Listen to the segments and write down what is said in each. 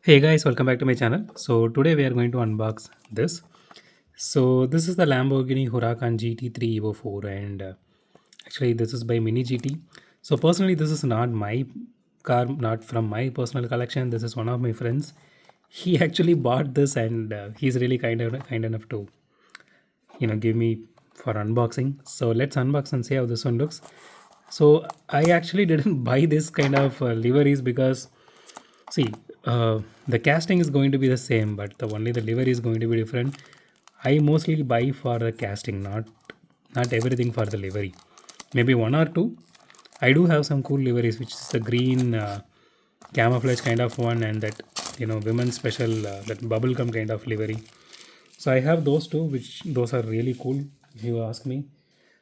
Hey guys, welcome back to my channel. So today we are going to unbox this. So this is the Lamborghini Huracan GT3 EVO 4 and actually this is by MiniGT. So personally this is not my car, not from my personal collection. This is one of my friends. He actually bought this and he's really kind enough to give me for unboxing. So let's unbox and see how this one looks. So I actually didn't buy this kind of liveries because see, the casting is going to be the same, but the only the livery is going to be different. I mostly buy for the casting, not everything for the livery. Maybe one or two. I do have some cool liveries, which is the green camouflage kind of one, and that women's special that bubblegum kind of livery. So I have those two, which those are really cool if you ask me.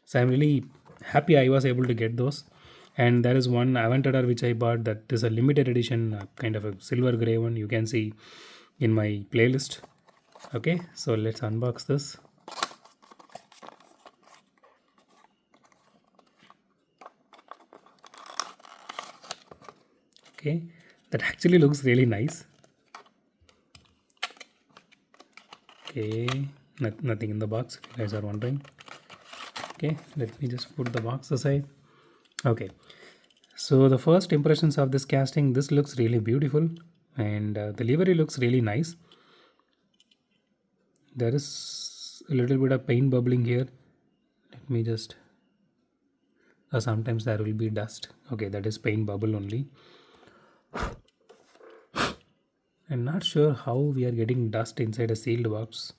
So I'm really happy I was able to get those. And there is one Aventador which I bought that is a limited edition, kind of a silver gray one. You can see in my playlist. Okay, so let's unbox this. Okay, that actually looks really nice. Okay, nothing in the box if you guys are wondering. Okay, let me just put the box aside. Okay, so the first impressions of this casting, this looks really beautiful and the livery looks really nice. There is a little bit of paint bubbling here. Let me just sometimes there will be dust. Okay, that is paint bubble only. I'm not sure how we are getting dust inside a sealed box.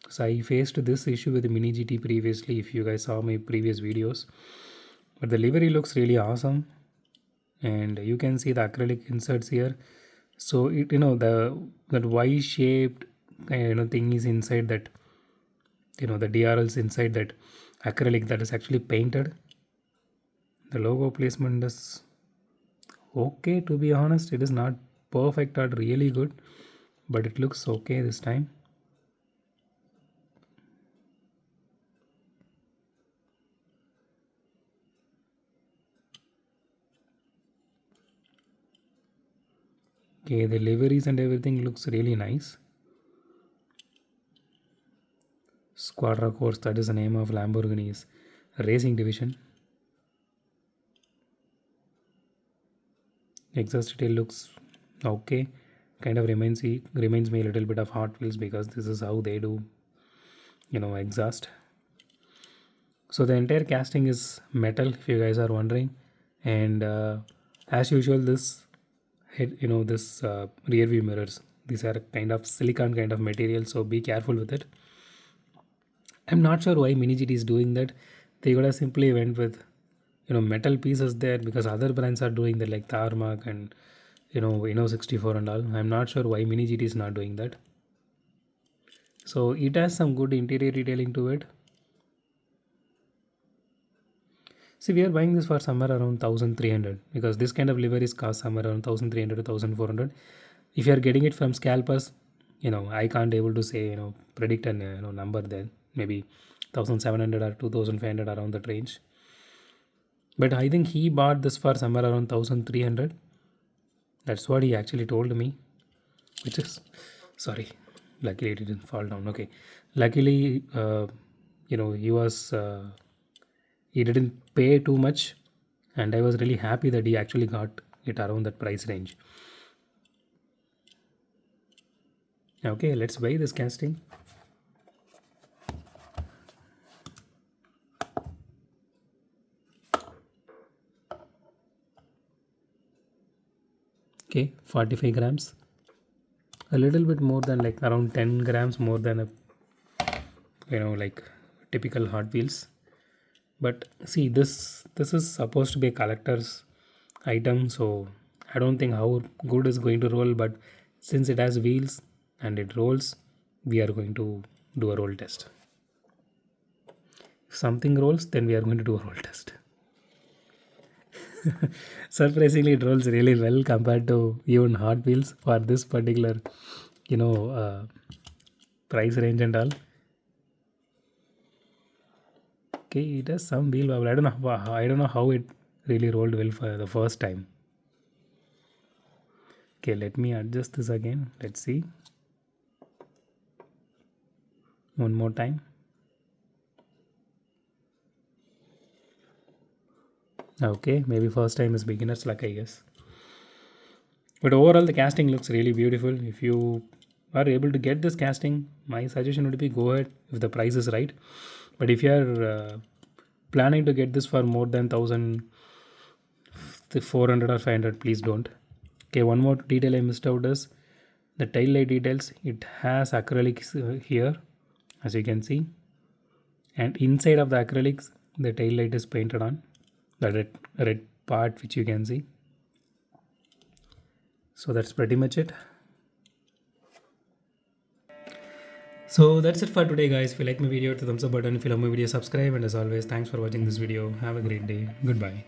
So I faced this issue with the Mini GT previously if you guys saw my previous videos. But the livery looks really awesome and you can see the acrylic inserts here. So it the that Y shaped thing is inside that, the DRLs inside that acrylic that is actually painted. The logo placement is okay, to be honest. It is not perfect or really good, but it looks okay this time. Okay, the liveries and everything looks really nice. Squadra Course, that is the name of Lamborghini's racing division. Exhaust detail looks okay. Kind of reminds me a little bit of Hot Wheels because this is how they do, exhaust. So the entire casting is metal, if you guys are wondering, and as usual, this rear view mirrors. These are kind of silicon kind of material, so be careful with it. I'm not sure why MiniGT is doing that. They could have simply went with metal pieces there because other brands are doing that like Tarmac and Inno 64 and all. I'm not sure why MiniGT is not doing that. So it has some good interior detailing to it. See, we are buying this for somewhere around 1300 because this kind of liveries cost somewhere around 1300 to 1400. If you are getting it from scalpers, I can't able to say, predict an number there. Maybe 1700 or 2500 around that range. But I think he bought this for somewhere around 1300. That's what he actually told me, which is sorry. Luckily, it didn't fall down. Okay, luckily, he was he didn't pay too much, and I was really happy that he actually got it around that price range. Okay, let's buy this casting. Okay, 45 grams, a little bit more than like around 10 grams more than a like typical Hot Wheels. But see, this is supposed to be a collector's item, so I don't think how good is going to roll. But since it has wheels and it rolls, we are going to do a roll test. If something rolls, then we are going to do a roll test. Surprisingly, it rolls really well compared to even Hot Wheels for this particular, you know, uh, price range and all. Okay, it has some wheel wobble. I don't know how it really rolled well for the first time. Okay, let me adjust this again. Let's see. One more time. Okay, maybe first time is beginner's luck, I guess. But overall, the casting looks really beautiful. If you are able to get this casting, my suggestion would be go ahead if the price is right. But if you are planning to get this for more than 1,400 or 500, please don't. Okay, one more detail I missed out is the tail light details. It has acrylics here, as you can see, and inside of the acrylics, the tail light is painted on the red part, which you can see. So that's pretty much it. So that's it for today, guys. If you like my video, hit the thumbs up button. If you love my video, subscribe. And as always, thanks for watching this video. Have a great day. Goodbye.